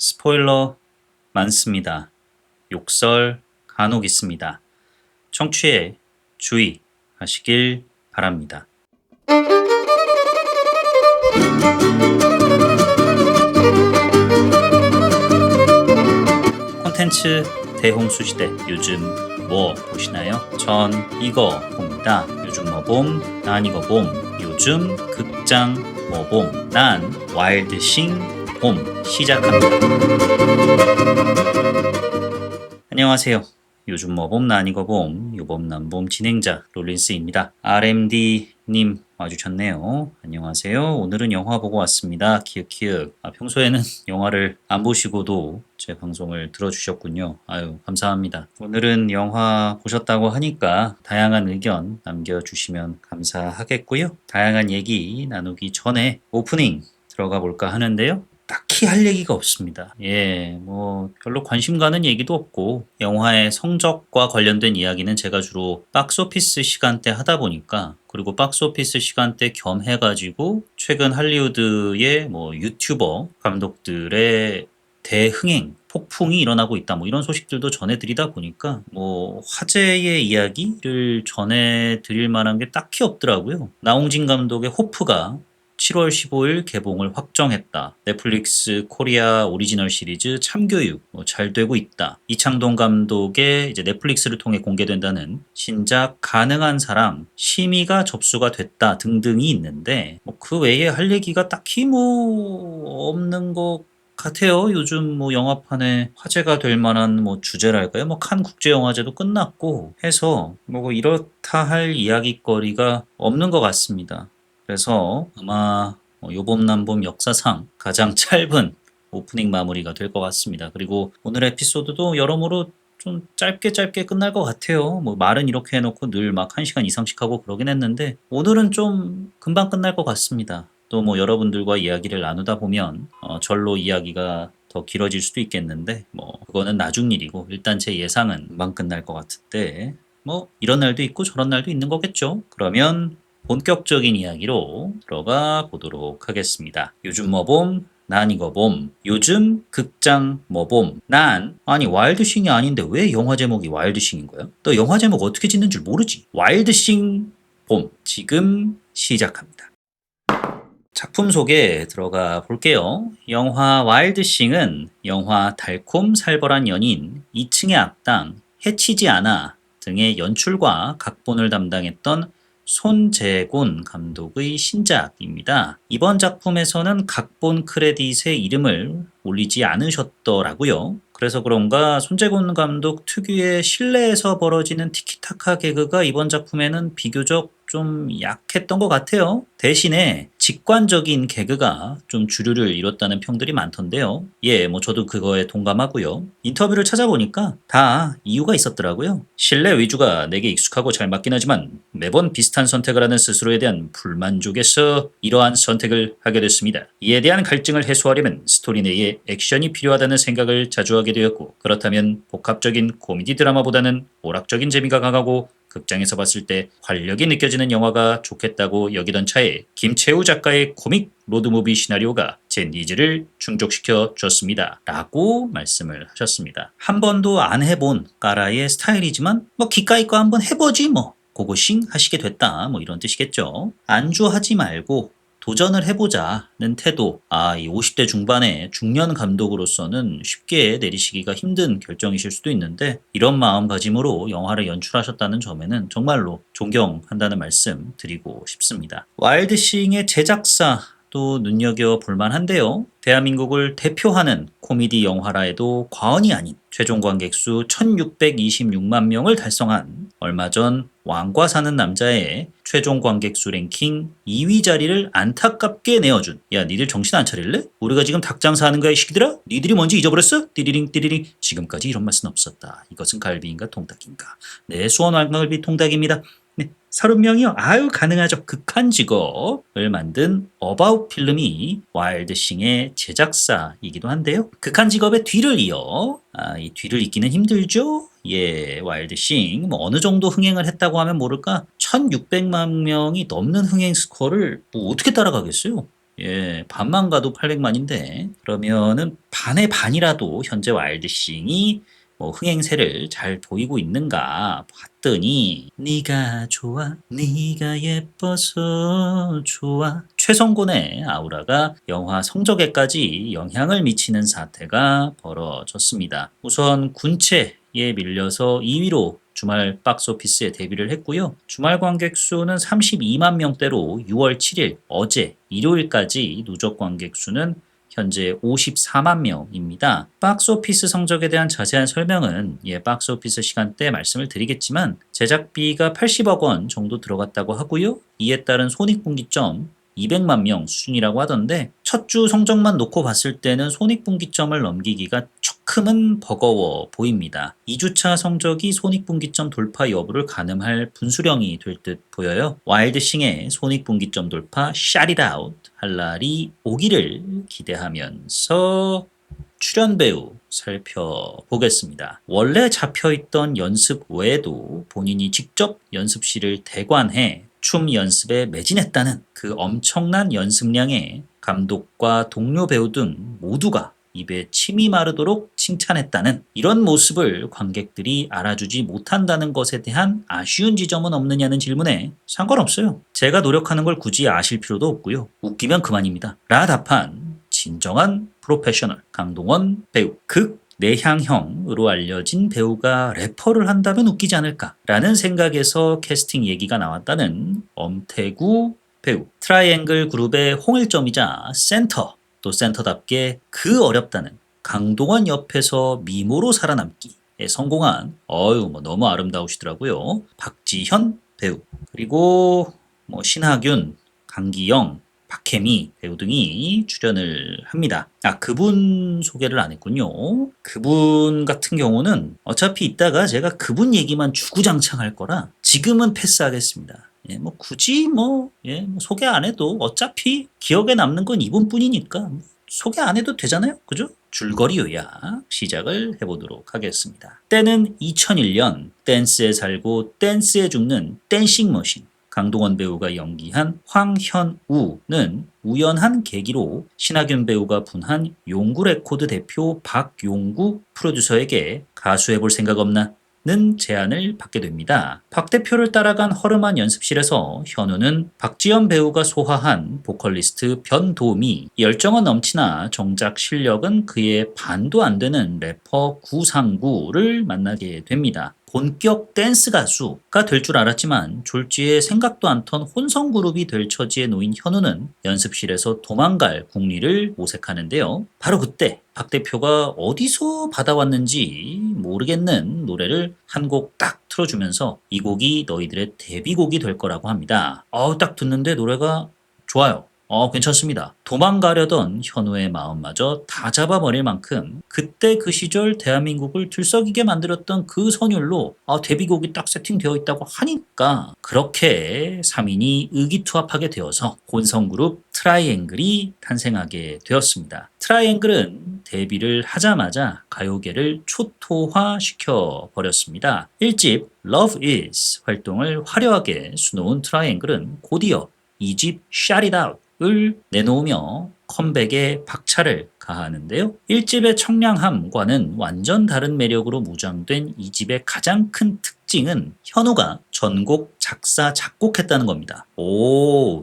스포일러 많습니다. 욕설 간혹 있습니다. 청취에 주의하시길 바랍니다. 콘텐츠 대홍수 시대 요즘 뭐 보시나요? 전 이거 봅니다. 요즘 뭐 봄? 난 이거 봄. 요즘 극장 뭐 봄? 난 와일드싱 봄 시작합니다. 안녕하세요. 요즘 뭐 봄? 난 이거 봄. 요봄 난봄 진행자 롤린스입니다. RMD님 와주셨네요. 안녕하세요. 오늘은 영화 보고 왔습니다. 키읔키읔. 평소에는 영화를 안 보시고도 제 방송을 들어주셨군요. 아유, 감사합니다. 오늘은 영화 보셨다고 하니까 다양한 의견 남겨주시면 감사하겠고요. 다양한 얘기 나누기 전에 오프닝 들어가 볼까 하는데요. 딱히 할 얘기가 없습니다. 뭐 별로 관심 가는 얘기도 없고 영화의 성적과 관련된 이야기는 제가 주로 박스오피스 시간대 하다 보니까, 그리고 박스오피스 시간대 겸 해가지고 최근 할리우드의 뭐 유튜버 감독들의 대흥행 폭풍이 일어나고 있다, 뭐 이런 소식들도 전해드리다 보니까 뭐 화제의 이야기를 전해드릴 만한 게 딱히 없더라고요. 나홍진 감독의 호프가 7월 15일 개봉을 확정했다. 넷플릭스 코리아 오리지널 시리즈 참교육 잘 되고 있다. 이창동 감독의 이제 넷플릭스를 통해 공개된다는 신작 가능한 사랑 심의가 접수가 됐다 등등이 있는데, 그 외에 할 얘기가 딱히 뭐 없는 것 같아요. 요즘 뭐 영화판에 화제가 될 만한 뭐 주제랄까요? 뭐 칸 국제영화제도 끝났고 해서 뭐 이렇다 할 이야기거리가 없는 것 같습니다. 그래서 아마 요봄 남봄 역사상 가장 짧은 오프닝 마무리가 될 것 같습니다. 그리고 오늘 에피소드도 여러모로 좀 짧게 끝날 것 같아요. 뭐 말은 이렇게 해놓고 늘 막 1시간 이상씩 하고 그러긴 했는데 오늘은 좀 금방 끝날 것 같습니다. 또 뭐 여러분들과 이야기를 나누다 보면 절로 이야기가 더 길어질 수도 있겠는데 뭐 그거는 나중 일이고, 일단 제 예상은 금방 끝날 것 같은데 뭐 이런 날도 있고 저런 날도 있는 거겠죠. 그러면 본격적인 이야기로 들어가 보도록 하겠습니다. 요즘 뭐 봄? 난 이거 봄. 요즘 극장 뭐 봄? 아니 와일드싱이 아닌데 왜 영화 제목이 와일드싱인 거야? 너 영화 제목 어떻게 짓는 줄 모르지? 와일드싱 봄. 지금 시작합니다. 작품 소개 들어가 볼게요. 영화 와일드싱은 영화 달콤 살벌한 연인, 2층의 악당, 해치지 않아 등의 연출과 각본을 담당했던 손재곤 감독의 신작입니다. 이번 작품에서는 각본 크레딧에 이름을 올리지 않으셨더라고요. 그래서 그런가 손재곤 감독 특유의 실내에서 벌어지는 티키타카 개그가 이번 작품에는 비교적 좀 약했던 것 같아요. 대신에 직관적인 개그가 좀 주류를 이뤘다는 평들이 많던데요. 뭐 저도 그거에 동감하고요. 인터뷰를 찾아보니까 다 이유가 있었더라고요. 실내 위주가 내게 익숙하고 잘 맞긴 하지만 매번 비슷한 선택을 하는 스스로에 대한 불만족에서 이러한 선택을 하게 됐습니다. 이에 대한 갈증을 해소하려면 스토리 내에 액션이 필요하다는 생각을 자주 하게 되었고, 그렇다면 복합적인 코미디 드라마보다는 오락적인 재미가 강하고 극장에서 봤을 때 활력이 느껴지는 영화가 좋겠다고 여기던 차에 김채우 작가의 코믹 로드무비 시나리오가 제 니즈를 충족시켜 줬습니다. 라고 말씀을 하셨습니다. 한 번도 안 해본 까라의 스타일이지만 뭐 기꺼이 거 한번 해보지 뭐 고고싱 하시게 됐다, 뭐 이런 뜻이겠죠. 안주하지 말고 도전을 해보자는 태도. 이 50대 중반의 중년 감독으로서는 쉽게 내리시기가 힘든 결정이실 수도 있는데, 이런 마음가짐으로 영화를 연출하셨다는 점에는 정말로 존경한다는 말씀 드리고 싶습니다. 와일드싱의 제작사 또 눈여겨볼 만한데요. 대한민국을 대표하는 코미디 영화라 해도 과언이 아닌 최종 관객 수 1626만 명을 달성한 얼마 전 왕과 사는 남자의 최종 관객 수 랭킹 2위 자리를 안타깝게 내어준, 야 니들 정신 안 차릴래? 우리가 지금 닭장사 하는 거야 이 새끼들아? 니들이 뭔지 잊어버렸어? 띠리링 띠리링. 지금까지 이런 맛은 없었다. 이것은 갈비인가 통닭인가? 네, 수원 왕갈비 통닭입니다. 네, 30명이요? 아유 가능하죠. 극한 직업을 만든 어바웃 필름이 와일드싱의 제작사이기도 한데요. 극한 직업의 뒤를 이어 이 뒤를 잇기는 힘들죠. 와일드싱 뭐 어느 정도 흥행을 했다고 하면 모를까 1600만 명이 넘는 흥행 스코어를 뭐 어떻게 따라가겠어요. 예, 반만 가도 800만인데 그러면은 반의 반이라도 현재 와일드싱이 뭐 흥행세를 잘 보이고 있는가 봤더니 네가 좋아 네가 예뻐서 좋아 최성곤의 아우라가 영화 성적에까지 영향을 미치는 사태가 벌어졌습니다. 우선 군체에 밀려서 2위로 주말 박스오피스에 데뷔를 했고요. 주말 관객 수는 32만 명대로 6월 7일 어제 일요일까지 누적 관객 수는 현재 54만 명입니다. 박스오피스 성적에 대한 자세한 설명은 박스오피스 시간대 말씀을 드리겠지만 제작비가 80억 원 정도 들어갔다고 하고요. 이에 따른 손익분기점 200만 명 수준이라고 하던데 첫 주 성적만 놓고 봤을 때는 손익분기점을 넘기기가 조금은 버거워 보입니다. 2주차 성적이 손익분기점 돌파 여부를 가늠할 분수령이 될 듯 보여요. 와일드싱의 손익분기점 돌파 Shout It Out 할 날이 오기를 기대하면서 출연 배우 살펴보겠습니다. 원래 잡혀있던 연습 외에도 본인이 직접 연습실을 대관해 춤 연습에 매진했다는 그 엄청난 연습량에 감독과 동료 배우 등 모두가 입에 침이 마르도록 칭찬했다는 이런 모습을 관객들이 알아주지 못한다는 것에 대한 아쉬운 지점은 없느냐는 질문에 상관없어요. 제가 노력하는 걸 굳이 아실 필요도 없고요. 웃기면 그만입니다. 라 답한 진정한 프로페셔널 강동원 배우. 극 내향형으로 알려진 배우가 래퍼를 한다면 웃기지 않을까라는 생각에서 캐스팅 얘기가 나왔다는 엄태구 배우. 트라이앵글 그룹의 홍일점이자 센터, 또 센터답게 그 어렵다는 강동원 옆에서 미모로 살아남기에 성공한 너무 아름다우시더라고요. 박지현 배우. 그리고 신하균, 강기영, 박혜미 배우 등이 출연을 합니다. 그분 소개를 안 했군요. 그분 같은 경우는 어차피 이따가 제가 그분 얘기만 주구장창 할 거라 지금은 패스하겠습니다. 굳이 소개 안 해도 어차피 기억에 남는 건 이분뿐이니까 소개 안 해도 되잖아요. 그죠? 줄거리 요약 시작을 해보도록 하겠습니다. 때는 2001년 댄스에 살고 댄스에 죽는 댄싱 머신 강동원 배우가 연기한 황현우는 우연한 계기로 신하균 배우가 분한 용구 레코드 대표 박용구 프로듀서에게 가수해볼 생각 없나? 는 제안을 받게 됩니다. 박 대표를 따라간 허름한 연습실에서 현우는 박지연 배우가 소화한 보컬리스트 변도미, 열정은 넘치나 정작 실력은 그의 반도 안 되는 래퍼 구상구를 만나게 됩니다. 본격 댄스 가수가 될 줄 알았지만 졸지에 생각도 않던 혼성 그룹이 될 처지에 놓인 현우는 연습실에서 도망갈 국리를 모색하는데요. 바로 그때 박 대표가 어디서 받아왔는지 모르겠는 노래를 한 곡 딱 틀어주면서 이 곡이 너희들의 데뷔곡이 될 거라고 합니다. 딱 듣는데 노래가 좋아요. 괜찮습니다. 도망가려던 현우의 마음마저 다 잡아버릴 만큼 그때 그 시절 대한민국을 들썩이게 만들었던 그 선율로 데뷔곡이 딱 세팅되어 있다고 하니까 그렇게 3인이 의기투합하게 되어서 혼성그룹 트라이앵글이 탄생하게 되었습니다. 트라이앵글은 데뷔를 하자마자 가요계를 초토화시켜 버렸습니다. 1집 Love Is 활동을 화려하게 수놓은 트라이앵글은 곧이어 2집 Shout It Out 을 내놓으며 컴백에 박차를 가하는데요. 1집의 청량함과는 완전 다른 매력으로 무장된 2집의 가장 큰 특징은 현우가 전곡 작사 작곡했다는 겁니다.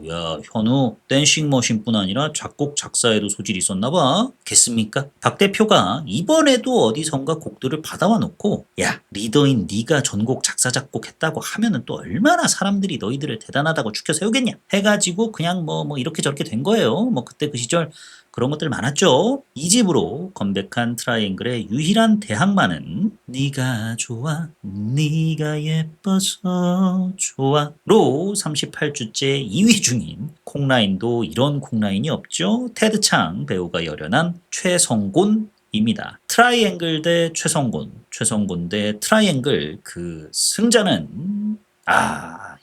야 현우 댄싱 머신뿐 아니라 작곡 작사에도 소질이 있었나 봐. 겠습니까? 박 대표가 이번에도 어디선가 곡들을 받아와 놓고 야 리더인 네가 전곡 작사 작곡했다고 하면은 또 얼마나 사람들이 너희들을 대단하다고 추켜 세우겠냐 해가지고 그냥 이렇게 저렇게 된 거예요. 그때 그 시절 그런 것들 많았죠. 이 집으로 컴백한 트라이앵글의 유일한 대항마는 네가 좋아 네가 예뻐서 좋아로 38주째 2위 중인 콩라인도 이런 콩라인이 없죠. 테드창 배우가 열연한 최성곤입니다. 트라이앵글 대 최성곤, 최성곤 대 트라이앵글 그 승자는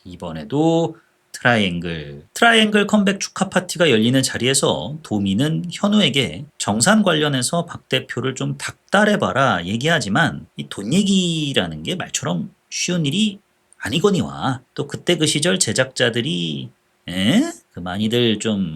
이번에도 트라이앵글 컴백 축하 파티가 열리는 자리에서 도미는 현우에게 정산 관련해서 박 대표를 좀 닥달해봐라 얘기하지만 이 돈 얘기라는 게 말처럼 쉬운 일이 아니거니와 또 그때 그 시절 제작자들이 많이들 좀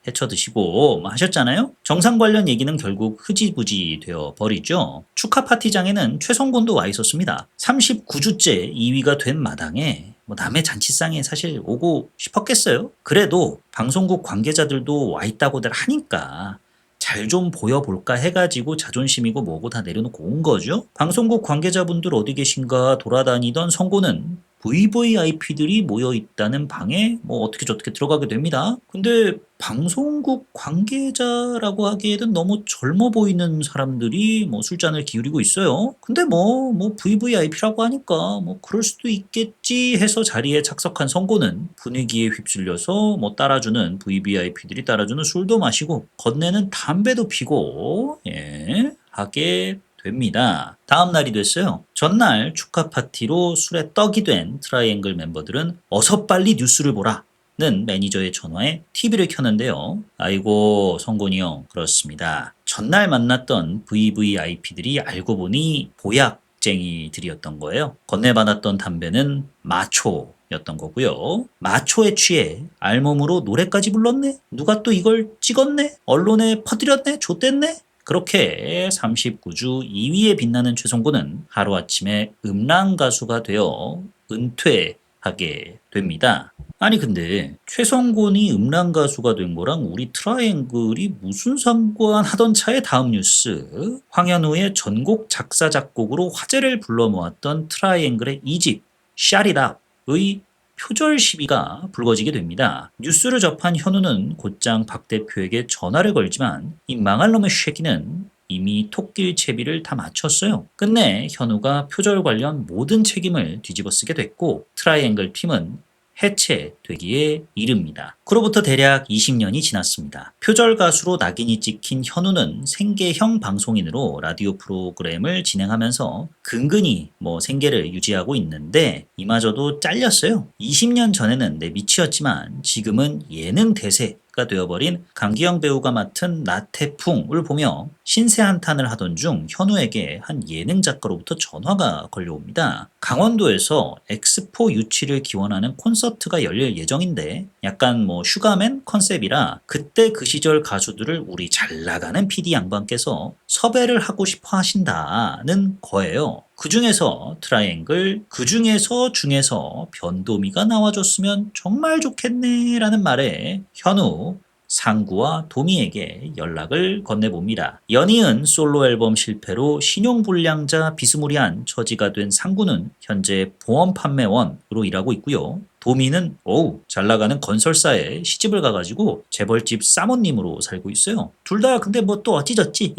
헤쳐드시고 뭐 하셨잖아요. 정상 관련 얘기는 결국 흐지부지 되어 버리죠. 축하 파티장에는 최성곤도 와 있었습니다. 39주째 2위가 된 마당에 뭐 남의 잔치상에 사실 오고 싶었겠어요. 그래도 방송국 관계자들도 와 있다고들 하니까 잘 좀 보여볼까 해가지고 자존심이고 뭐고 다 내려놓고 온 거죠. 방송국 관계자분들 어디 계신가 돌아다니던 성고는 VVIP들이 모여 있다는 방에 뭐 어떻게 저렇게 들어가게 됩니다. 근데 방송국 관계자라고 하기에는 너무 젊어 보이는 사람들이 뭐 술잔을 기울이고 있어요. 근데 뭐 VVIP라고 하니까 뭐 그럴 수도 있겠지 해서 자리에 착석한 성고는 분위기에 휩쓸려서 뭐 따라주는 VVIP들이 따라주는 술도 마시고 건네는 담배도 피고 하게 됩니다. 다음 날이 됐어요. 전날 축하 파티로 술에 떡이 된 트라이앵글 멤버들은 어서 빨리 뉴스를 보라 는 매니저의 전화에 TV를 켰는데요. 아이고 성곤이 형 그렇습니다. 전날 만났던 VVIP들이 알고 보니 보약쟁이들이었던 거예요. 건네받았던 담배는 마초였던 거고요. 마초에 취해 알몸으로 노래까지 불렀네? 누가 또 이걸 찍었네? 언론에 퍼뜨렸네? 좆됐네? 그렇게 39주 2위에 빛나는 최성곤은 하루아침에 음란 가수가 되어 은퇴하게 됩니다. 아니 근데 최성곤이 음란 가수가 된 거랑 우리 트라이앵글이 무슨 상관하던 차의 다음 뉴스. 황현우의 전곡 작사 작곡으로 화제를 불러 모았던 트라이앵글의 2집 샤리랍의 표절 시비가 불거지게 됩니다. 뉴스를 접한 현우는 곧장 박 대표에게 전화를 걸지만 이 망할 놈의 쉐기는 이미 토끼채비를 다 마쳤어요. 끝내 현우가 표절 관련 모든 책임을 뒤집어쓰게 됐고 트라이앵글 팀은 해체되기에 이릅니다. 그로부터 대략 20년이 지났습니다. 표절 가수로 낙인이 찍힌 현우는 생계형 방송인으로 라디오 프로그램을 진행하면서 근근히 생계를 유지하고 있는데 이마저도 잘렸어요. 20년 전에는 내 밑이었지만 지금은 예능 대세 가 되어버린 강기영 배우가 맡은 나태풍을 보며 신세 한탄을 하던 중 현우에게 한 예능 작가로부터 전화가 걸려옵니다. 강원도에서 엑스포 유치를 기원하는 콘서트가 열릴 예정인데 약간 슈가맨 컨셉이라 그때 그 시절 가수들을 우리 잘 나가는 PD 양반께서 섭외를 하고 싶어 하신다는 거예요. 그 중에서 트라이앵글, 그 중에서 변도미가 나와줬으면 정말 좋겠네 라는 말에 현우, 상구와 도미에게 연락을 건네봅니다. 연이은 솔로 앨범 실패로 신용불량자 비스무리한 처지가 된 상구는 현재 보험 판매원으로 일하고 있고요. 도미는 잘 나가는 건설사에 시집을 가가지고 재벌집 사모님으로 살고 있어요. 둘 다 근데 또 어찌저찌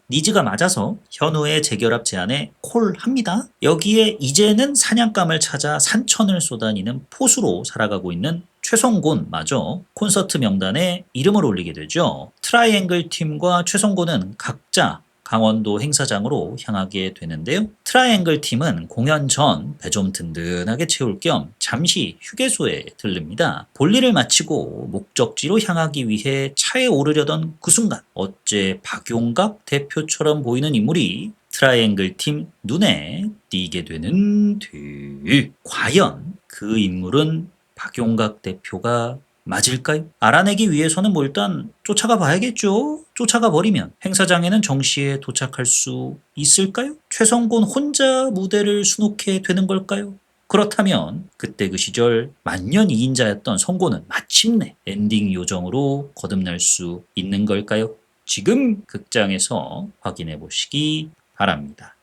니즈가 맞아서 현우의 재결합 제안에 콜합니다. 여기에 이제는 사냥감을 찾아 산천을 쏘다니는 포수로 살아가고 있는 최성곤마저 콘서트 명단에 이름을 올리게 되죠. 트라이앵글 팀과 최성곤은 각자 강원도 행사장으로 향하게 되는데요. 트라이앵글 팀은 공연 전 배 좀 든든하게 채울 겸 잠시 휴게소에 들릅니다. 볼일을 마치고 목적지로 향하기 위해 차에 오르려던 그 순간 어째 박용갑 대표처럼 보이는 인물이 트라이앵글 팀 눈에 띄게 되는 뒤 과연 그 인물은 박용각 대표가 맞을까요? 알아내기 위해서는 일단 쫓아가 봐야겠죠. 쫓아가 버리면 행사장에는 정시에 도착할 수 있을까요? 최성곤 혼자 무대를 수놓게 되는 걸까요? 그렇다면 그때 그 시절 만년 2인자였던 성곤은 마침내 엔딩 요정으로 거듭날 수 있는 걸까요? 지금 극장에서 확인해 보시기 바랍니다.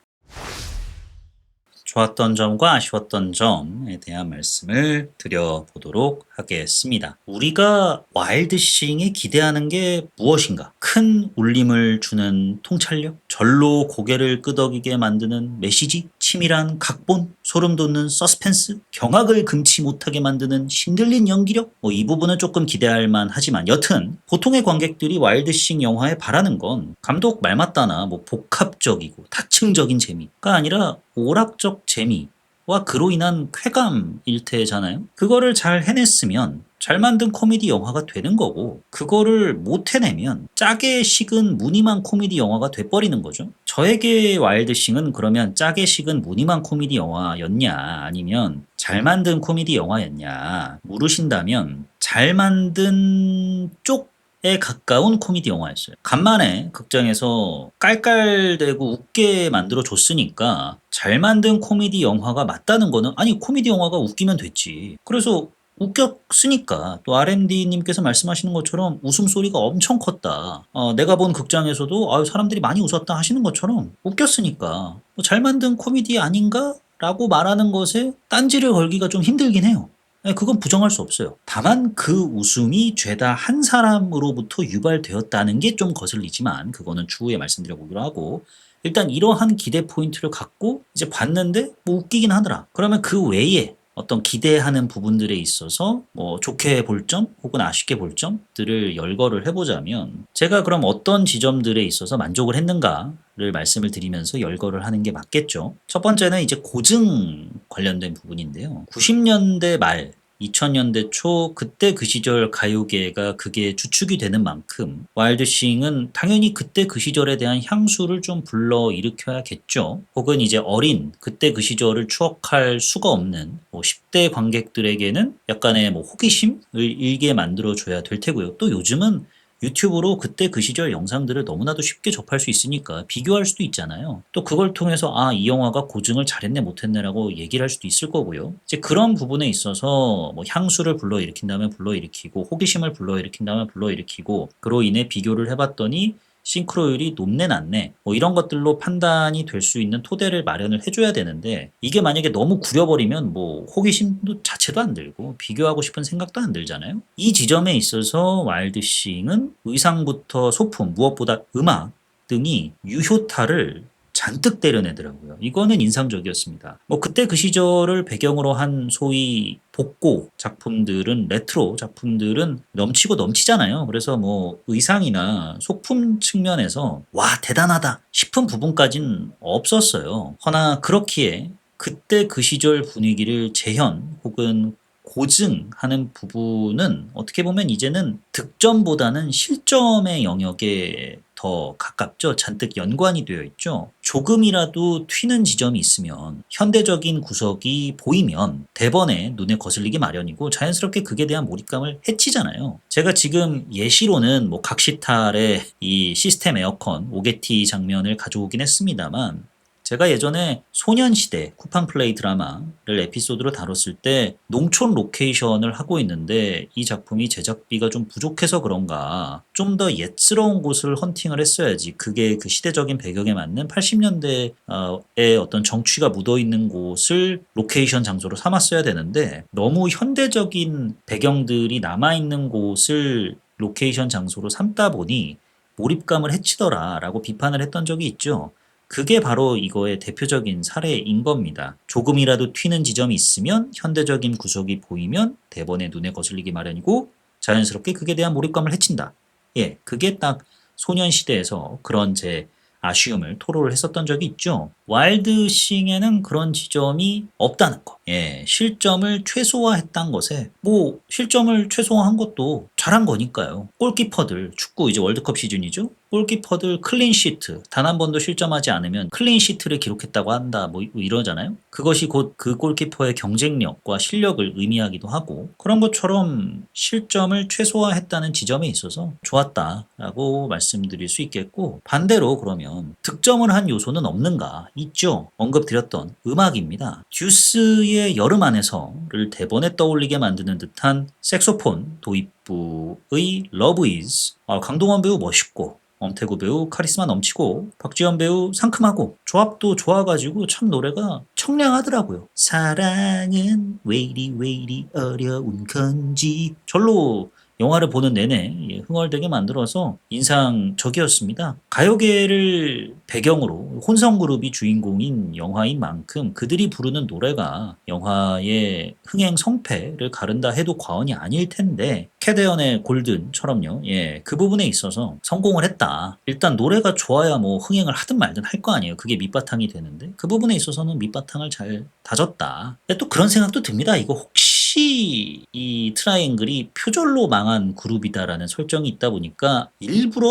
좋았던 점과 아쉬웠던 점에 대한 말씀을 드려보도록 하겠습니다. 우리가 와일드싱에 기대하는 게 무엇인가? 큰 울림을 주는 통찰력? 절로 고개를 끄덕이게 만드는 메시지? 치밀한 각본? 소름 돋는 서스펜스? 경악을 금치 못하게 만드는 신들린 연기력? 이 부분은 조금 기대할 만하지만 여튼 보통의 관객들이 와일드싱 영화에 바라는 건 감독 말 맞다나 복합적이고 다층적인 재미가 아니라 오락적 재미와 그로 인한 쾌감일 테잖아요. 그거를 잘 해냈으면 잘 만든 코미디 영화가 되는 거고 그거를 못 해내면 짜게 식은 무늬만 코미디 영화가 돼버리는 거죠. 저에게 와일드싱은 그러면 짜게 식은 무늬만 코미디 영화였냐 아니면 잘 만든 코미디 영화였냐 물으신다면 잘 만든 쪽 가까운 코미디 영화였어요. 간만에 극장에서 깔깔대고 웃게 만들어 줬으니까 잘 만든 코미디 영화가 맞다는 거는 아니 코미디 영화가 웃기면 됐지. 그래서 웃겼으니까 또 RMD님께서 말씀하시는 것처럼 웃음소리가 엄청 컸다. 내가 본 극장에서도 아유 사람들이 많이 웃었다 하시는 것처럼 웃겼으니까 잘 만든 코미디 아닌가? 라고 말하는 것에 딴지를 걸기가 좀 힘들긴 해요. 그건 부정할 수 없어요. 다만 그 웃음이 죄다 한 사람으로부터 유발되었다는 게 좀 거슬리지만 그거는 추후에 말씀드려보기로 하고 일단 이러한 기대 포인트를 갖고 이제 봤는데 뭐 웃기긴 하더라. 그러면 그 외에 어떤 기대하는 부분들에 있어서 뭐 좋게 볼 점 혹은 아쉽게 볼 점들을 열거를 해보자면 제가 그럼 어떤 지점들에 있어서 만족을 했는가를 말씀을 드리면서 열거를 하는 게 맞겠죠. 첫 번째는 이제 고증 관련된 부분인데요. 90년대 말 2000년대 초 그때 그 시절 가요계가 그게 주축이 되는 만큼 와일드싱은 당연히 그때 그 시절에 대한 향수를 좀 불러일으켜야겠죠. 혹은 이제 어린 그때 그 시절을 추억할 수가 없는 뭐 10대 관객들에게는 약간의 뭐 호기심을 일게 만들어줘야 될 테고요. 또 요즘은 유튜브로 그때 그 시절 영상들을 너무나도 쉽게 접할 수 있으니까 비교할 수도 있잖아요. 또 그걸 통해서 아, 이 영화가 고증을 잘했네 못했네라고 얘기를 할 수도 있을 거고요. 이제 그런 부분에 있어서 뭐 향수를 불러일으킨다면 불러일으키고 호기심을 불러일으킨다면 불러일으키고 그로 인해 비교를 해봤더니 싱크로율이 높네 낮네 뭐 이런 것들로 판단이 될 수 있는 토대를 마련을 해줘야 되는데 이게 만약에 너무 구려버리면 뭐 호기심도 자체도 안 들고 비교하고 싶은 생각도 안 들잖아요. 이 지점에 있어서 와일드싱은 의상부터 소품 무엇보다 음악 등이 유효타를 잔뜩 때려내더라고요. 이거는 인상적이었습니다. 뭐 그때 그 시절을 배경으로 한 소위 복고 작품들은 레트로 작품들은 넘치고 넘치잖아요. 그래서 뭐 의상이나 소품 측면에서 와 대단하다 싶은 부분까진 없었어요. 허나 그렇기에 그때 그 시절 분위기를 재현 혹은 고증하는 부분은 어떻게 보면 이제는 득점보다는 실점의 영역에 더 가깝죠. 잔뜩 연관이 되어 있죠. 조금이라도 튀는 지점이 있으면 현대적인 구석이 보이면 대번에 눈에 거슬리기 마련이고 자연스럽게 그에 대한 몰입감을 해치잖아요. 제가 지금 예시로는 뭐 각시탈의 이 시스템 에어컨 오게티 장면을 가져오긴 했습니다만 제가 예전에 소년시대 쿠팡 플레이 드라마를 에피소드로 다뤘을 때 농촌 로케이션을 하고 있는데 이 작품이 제작비가 좀 부족해서 그런가 좀 더 옛스러운 곳을 헌팅을 했어야지 그게 그 시대적인 배경에 맞는 80년대의 어떤 정취가 묻어있는 곳을 로케이션 장소로 삼았어야 되는데 너무 현대적인 배경들이 남아있는 곳을 로케이션 장소로 삼다 보니 몰입감을 해치더라라고 비판을 했던 적이 있죠. 그게 바로 이거의 대표적인 사례인 겁니다. 조금이라도 튀는 지점이 있으면 현대적인 구석이 보이면 대번에 눈에 거슬리기 마련이고 자연스럽게 그에 대한 몰입감을 해친다. 예, 그게 딱 소년시대에서 그런 제 아쉬움을 토로를 했었던 적이 있죠. 와일드싱에는 그런 지점이 없다는 거. 예, 실점을 최소화했다는 것에 뭐 실점을 최소화한 것도 잘한 거니까요. 골키퍼들 축구 이제 월드컵 시즌이죠. 골키퍼들 클린시트 단 한 번도 실점하지 않으면 클린시트를 기록했다고 한다 뭐 이러잖아요. 그것이 곧 그 골키퍼의 경쟁력과 실력을 의미하기도 하고 그런 것처럼 실점을 최소화했다는 지점에 있어서 좋았다라고 말씀드릴 수 있겠고 반대로 그러면 득점을 한 요소는 없는가 있죠. 언급드렸던 음악입니다. 듀스의 여름 안에서를 대번에 떠올리게 만드는 듯한 색소폰 도입부의 Love Is 강동원 배우 멋있고 엄태구 배우 카리스마 넘치고 박지현 배우 상큼하고 조합도 좋아가지고 참 노래가 청량하더라고요. 사랑은 왜 이리 어려운 건지 절로 영화를 보는 내내 흥얼대게 만들어서 인상적이었습니다. 가요계를 배경으로 혼성그룹이 주인공인 영화인 만큼 그들이 부르는 노래가 영화의 흥행 성패를 가른다 해도 과언이 아닐 텐데 캐대언의 골든처럼요. 예, 그 부분에 있어서 성공을 했다. 일단 노래가 좋아야 뭐 흥행을 하든 말든 할 거 아니에요. 그게 밑바탕이 되는데 그 부분에 있어서는 밑바탕을 잘 다졌다. 근데 또 그런 생각도 듭니다. 이거 혹시 이 트라이앵글이 표절로 망한 그룹이다라는 설정이 있다 보니까 일부러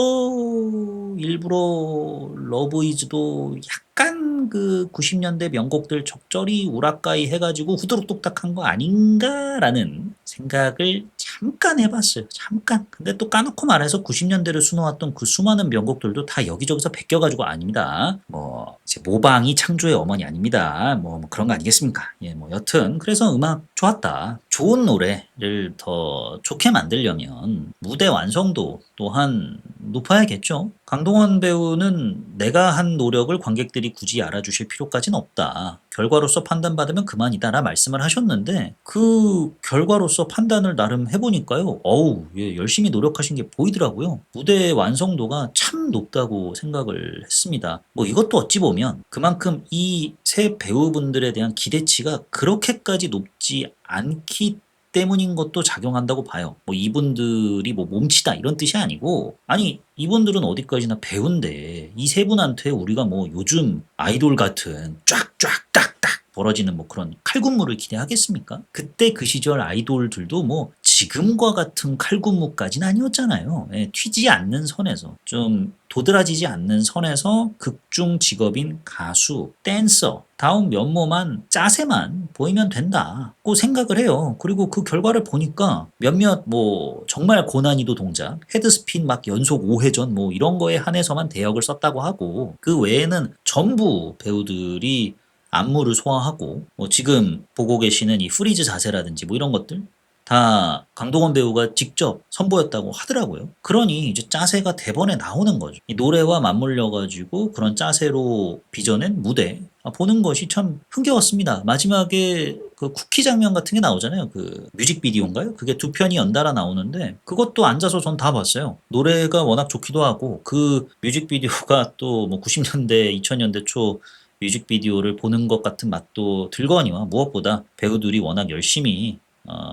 러브이즈도 약간 그 90년대 명곡들 적절히 우라카이 해가지고 후드룩 똑딱한 거 아닌가라는 생각을 잠깐 해봤어요. 잠깐. 근데 또 까놓고 말해서 90년대를 수놓았던 그 수많은 명곡들도 다 여기저기서 베껴가지고 아닙니다. 뭐 이제 모방이 창조의 어머니 아닙니다. 뭐 그런 거 아니겠습니까? 예, 뭐 여튼 그래서 음악 좋았다. 좋은 노래를 더 좋게 만들려면 무대 완성도 또한 높아야겠죠. 강동원 배우는 내가 한 노력을 관객들이 굳이 알아주실 필요까지는 없다. 결과로서 판단받으면 그만이다라 말씀을 하셨는데 그 결과로서 판단을 나름 해보니까요. 어우, 예, 열심히 노력하신 게 보이더라고요. 무대 완성도가 참 높다고 생각을 했습니다. 뭐 이것도 어찌 보면 그만큼 이 세 배우분들에 대한 기대치가 그렇게까지 높지 않기 때문인 것도 작용한다고 봐요. 뭐 이분들이 뭐 몸치다 이런 뜻이 아니고 아니 이분들은 어디까지나 배우인데 이 세 분한테 우리가 뭐 요즘 아이돌 같은 쫙쫙 딱딱 벌어지는 뭐 그런 칼군무를 기대하겠습니까? 그때 그 시절 아이돌들도 뭐 지금과 같은 칼군무까지는 아니었잖아요. 예, 튀지 않는 선에서 좀 도드라지지 않는 선에서 극중 직업인 가수, 댄서 다운 면모만 짜세만 보이면 된다고 생각을 해요. 그리고 그 결과를 보니까 몇몇 뭐 정말 고난이도 동작, 헤드스핀 막 연속 5회전 뭐 이런 거에 한해서만 대역을 썼다고 하고 그 외에는 전부 배우들이 안무를 소화하고 뭐 지금 보고 계시는 이 프리즈 자세라든지 뭐 이런 것들 다 강동원 배우가 직접 선보였다고 하더라고요. 그러니 이제 짜세가 대본에 나오는 거죠. 이 노래와 맞물려 가지고 그런 짜세로 빚어낸 무대 보는 것이 참 흥겨웠습니다. 마지막에 그 쿠키 장면 같은 게 나오잖아요. 그 뮤직비디오인가요? 그게 두 편이 연달아 나오는데 그것도 앉아서 전 다 봤어요. 노래가 워낙 좋기도 하고 그 뮤직비디오가 또 뭐 90년대, 2000년대 초 뮤직비디오를 보는 것 같은 맛도 들거니와 무엇보다 배우들이 워낙 열심히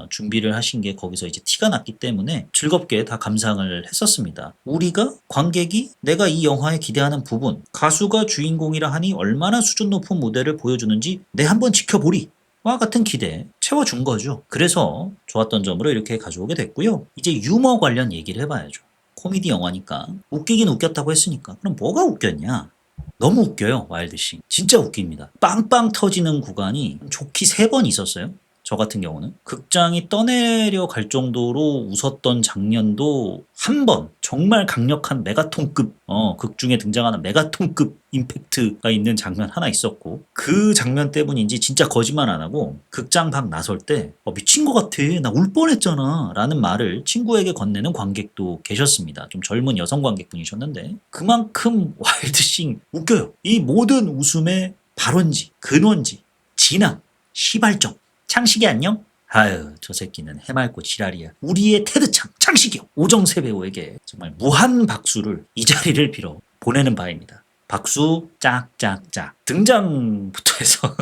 준비를 하신 게 거기서 이제 티가 났기 때문에 즐겁게 다 감상을 했었습니다. 우리가 관객이 내가 이 영화에 기대하는 부분, 가수가 주인공이라 하니 얼마나 수준 높은 무대를 보여주는지 내 한번 지켜보리. 와 같은 기대 채워준 거죠. 그래서 좋았던 점으로 이렇게 가져오게 됐고요. 이제 유머 관련 얘기를 해봐야죠. 코미디 영화니까 웃기긴 웃겼다고 했으니까 그럼 뭐가 웃겼냐? 너무 웃겨요. 와일드싱. 진짜 웃깁니다. 빵빵 터지는 구간이 좋기 3번 있었어요. 저 같은 경우는 극장이 떠내려 갈 정도로 웃었던 장면도 한 번 정말 강력한 메가톤급 극 중에 등장하는 메가톤급 임팩트가 있는 장면 하나 있었고 그 장면 때문인지 진짜 거짓말 안 하고 극장 밖 나설 때 미친 것 같아 나 울 뻔했잖아 라는 말을 친구에게 건네는 관객도 계셨습니다. 좀 젊은 여성 관객분이셨는데 그만큼 와일드싱 웃겨요. 이 모든 웃음의 발원지 근원지 진앙 시발점 창식이 안녕? 아유 저 새끼는 해맑고 지랄이야. 우리의 테드창 창식이요. 오정세 배우에게 정말 무한 박수를 이 자리를 빌어 보내는 바입니다. 박수 짝짝짝. 등장부터 해서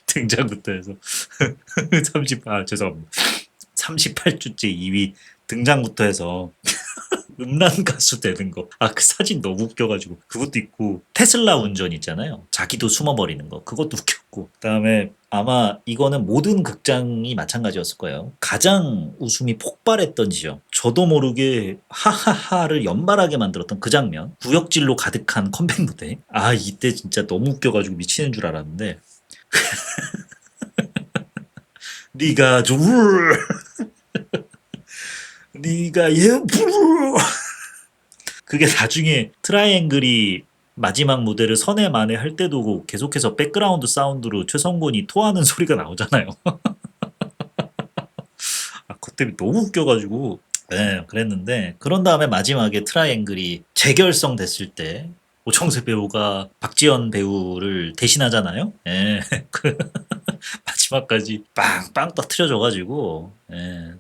등장부터 해서 죄송합니다. 38주째 2위 등장부터 해서 음란 가수 되는 거. 그 사진 너무 웃겨가지고. 그것도 있고, 테슬라 운전 있잖아요. 자기도 숨어버리는 거. 그것도 웃겼고. 그 다음에 아마 이거는 모든 극장이 마찬가지였을 거예요. 가장 웃음이 폭발했던 지점. 저도 모르게 하하하를 연발하게 만들었던 그 장면. 구역질로 가득한 컴백 무대. 이때 진짜 너무 웃겨가지고 미치는 줄 알았는데. 네가 좀 네가 그게 나중에 트라이앵글이 마지막 무대를 선에 만에 할 때도 계속해서 백그라운드 사운드로 최성곤이 토하는 소리가 나오잖아요. 그것 때문에 너무 웃겨가지고 네, 그랬는데 그런 다음에 마지막에 트라이앵글이 재결성 됐을 때 오정세 배우가 박지현 배우를 대신하잖아요. 예, 그 마지막까지 빵빵 터트려져가지고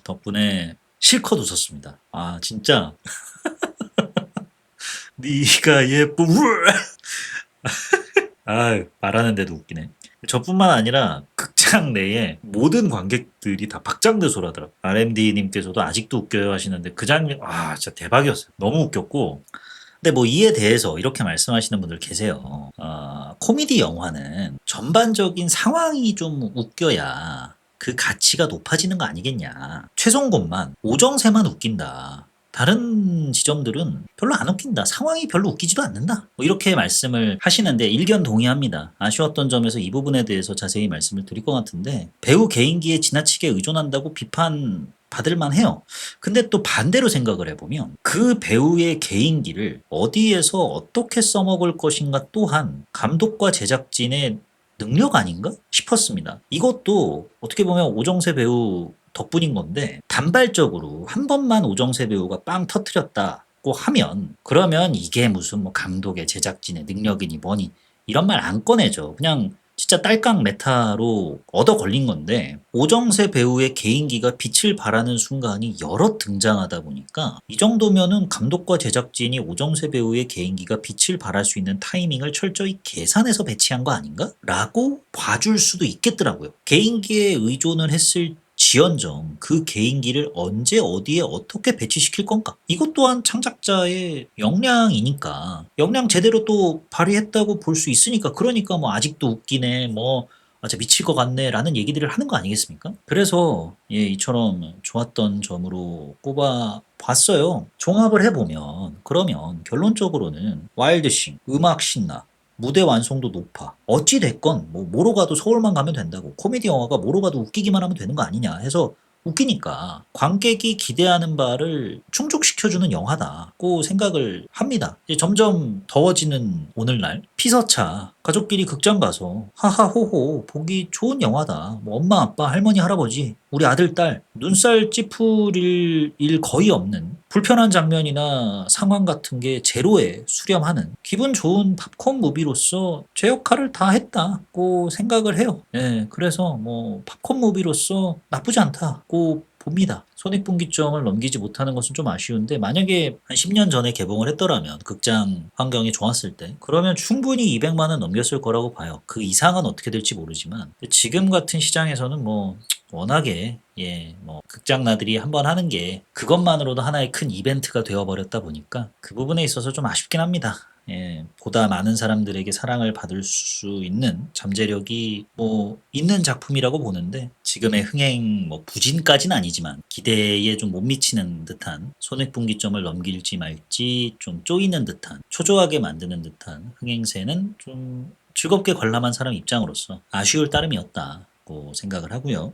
덕분에 실컷 웃었습니다. 진짜 네가 예쁘 말하는데도 웃기네. 저뿐만 아니라 극장 내에 모든 관객들이 다 박장대소라더라고요. RMD님께서도 아직도 웃겨요 하시는데 그 장면 진짜 대박이었어요. 너무 웃겼고 근데 뭐 이에 대해서 이렇게 말씀하시는 분들 계세요. 코미디 영화는 전반적인 상황이 좀 웃겨야 그 가치가 높아지는 거 아니겠냐. 최성곤만 오정세만 웃긴다. 다른 지점들은 별로 안 웃긴다. 상황이 별로 웃기지도 않는다. 뭐 이렇게 말씀을 하시는데 일견 동의합니다. 아쉬웠던 점에서 이 부분에 대해서 자세히 말씀을 드릴 것 같은데 배우 개인기에 지나치게 의존한다고 비판 받을 만해요. 근데 또 반대로 생각을 해보면 그 배우의 개인기를 어디에서 어떻게 써먹을 것인가 또한 감독과 제작진의 능력 아닌가 싶었습니다. 이것도 어떻게 보면 오정세 배우 덕분인 건데 단발적으로 한 번만 오정세 배우가 빵 터트렸다고 하면 그러면 이게 무슨 뭐 감독의 제작진의 능력이니 뭐니 이런 말 안 꺼내죠. 그냥 진짜 딸깍 메타로 얻어 걸린 건데 오정세 배우의 개인기가 빛을 발하는 순간이 여럿 등장하다 보니까 이 정도면은 감독과 제작진이 오정세 배우의 개인기가 빛을 발할 수 있는 타이밍을 철저히 계산해서 배치한 거 아닌가? 라고 봐줄 수도 있겠더라고요. 개인기에 의존을 했을 지연정 그 개인기를 언제 어디에 어떻게 배치시킬 건가? 이것 또한 창작자의 역량이니까 역량 제대로 또 발휘했다고 볼 수 있으니까 그러니까 뭐 아직도 웃기네 뭐 아, 진짜 미칠 것 같네 라는 얘기들을 하는 거 아니겠습니까? 그래서 예, 이처럼 좋았던 점으로 꼽아 봤어요. 종합을 해보면 그러면 결론적으로는 와일드싱, 음악 신나, 무대 완성도 높아. 어찌 됐건 뭐 뭐로 가도 서울만 가면 된다고. 코미디 영화가 뭐로 가도 웃기기만 하면 되는 거 아니냐 해서 웃기니까 관객이 기대하는 바를 충족시켜주는 영화다고 생각을 합니다. 이제 점점 더워지는 오늘날 피서차 가족끼리 극장 가서 하하호호 보기 좋은 영화다. 뭐 엄마 아빠 할머니 할아버지 우리 아들 딸 눈살 찌푸릴 일 거의 없는 불편한 장면이나 상황 같은 게 제로에 수렴하는 기분 좋은 팝콘 무비로서 제 역할을 다 했다고 생각을 해요. 예, 그래서 뭐 팝콘 무비로서 나쁘지 않다고 봅니다. 손익분기점을 넘기지 못하는 것은 좀 아쉬운데 만약에 한 10년 전에 개봉을 했더라면 극장 환경이 좋았을 때 그러면 충분히 200만 원 넘겼을 거라고 봐요. 그 이상은 어떻게 될지 모르지만 지금 같은 시장에서는 뭐 워낙에 예, 뭐 극장나들이 한번 하는 게 그것만으로도 하나의 큰 이벤트가 되어버렸다 보니까 그 부분에 있어서 좀 아쉽긴 합니다. 예, 보다 많은 사람들에게 사랑을 받을 수 있는 잠재력이 뭐 있는 작품이라고 보는데 지금의 흥행 뭐 부진까지는 아니지만 기대에 좀 못 미치는 듯한 손익분기점을 넘길지 말지 좀 쪼이는 듯한 초조하게 만드는 듯한 흥행세는 좀 즐겁게 관람한 사람 입장으로서 아쉬울 따름이었다고 생각을 하고요.